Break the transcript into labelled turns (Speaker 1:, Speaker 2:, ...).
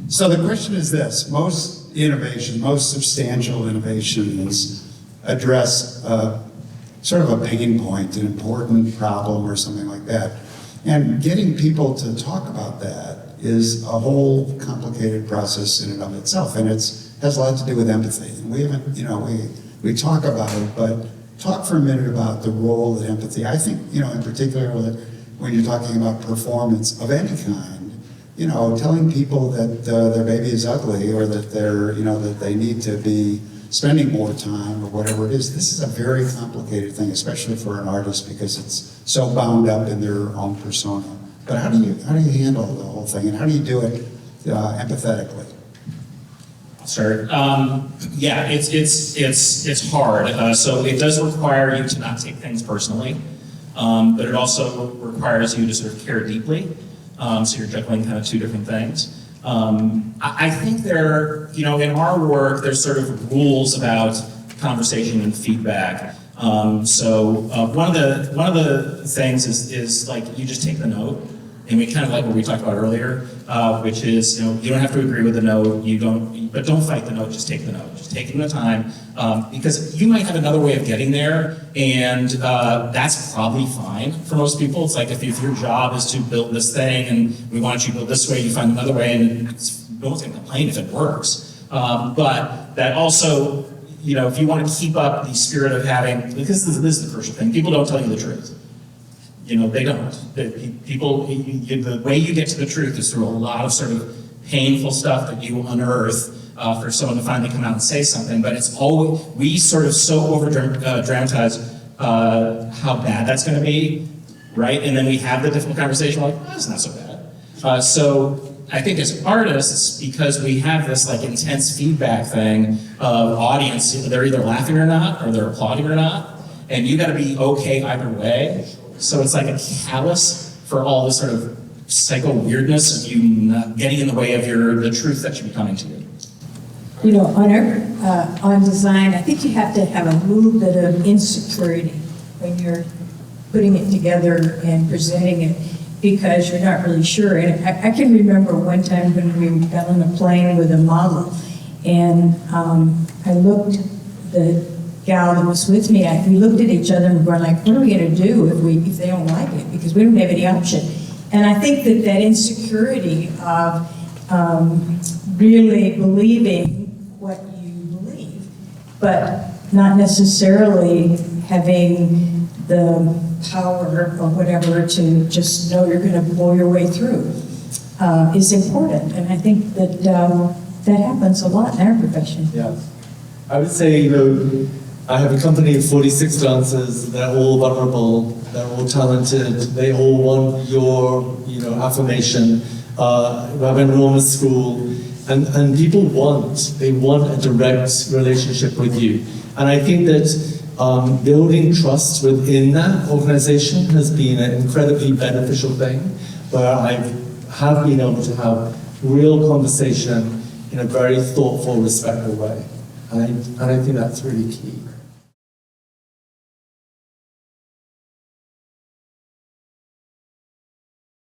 Speaker 1: So the question is this: most innovation, most substantial innovations address sort of a pain point, an important problem or something like that. And getting people to talk about that is a whole complicated process in and of itself, and has a lot to do with empathy. And we haven't, we talk about it, but talk for a minute about the role of empathy. I think, in particular, when you're talking about performance of any kind, telling people that their baby is ugly, or that that they need to be spending more time, or whatever it is. This is a very complicated thing, especially for an artist, because it's so bound up in their own persona. But how do you handle the whole thing, and how do you do it empathetically?
Speaker 2: Sure. Yeah, it's hard. So it does require you to not take things personally, but it also requires you to sort of care deeply. So you're juggling kind of two different things. I think in our work, there's sort of rules about conversation and feedback. So one of the things is like you just take the note, and we kind of like what we talked about earlier, which is you don't have to agree with the note, but don't fight the note. Just take the note. Just take it in the time, because you might have another way of getting there, and that's probably fine for most people. It's like if your job is to build this thing, and we want you to build this way, you find another way, and no one's going to complain if it works. But that also, if you want to keep up the spirit of having, because this is the crucial thing, people don't tell you the truth. They don't. The way you get to the truth is through a lot of sort of painful stuff that you unearth for someone to finally come out and say something. But it's always, we sort of so over dramatize how bad that's going to be, right? And then we have the difficult conversation, like, it's not so bad. So I think as artists, because we have this like intense feedback thing of audience, they're either laughing or not, or they're applauding or not, and you got to be okay either way. So it's like a callus for all this sort of psycho weirdness of you not getting in the way of the truth that should be coming to you.
Speaker 3: On design, I think you have to have a little bit of insecurity when you're putting it together and presenting it, because you're not really sure. And I can remember one time when we got on a plane with a model, and I looked, the gal that was with me, we looked at each other and we're like, what are we going to do if they don't like it? Because we don't have any option. And I think that insecurity of really believing what you believe, but not necessarily having the power or whatever to just know you're going to blow your way through is important. And I think that that happens a lot in our profession.
Speaker 4: Yeah. I would say, I have a company of 46 dancers. They're all vulnerable. They're all talented. They all want your, affirmation. We have an enormous school, and people want a direct relationship with you. And I think that building trust within that organization has been an incredibly beneficial thing, where I have been able to have real conversation in a very thoughtful, respectful way. And I think that's really key.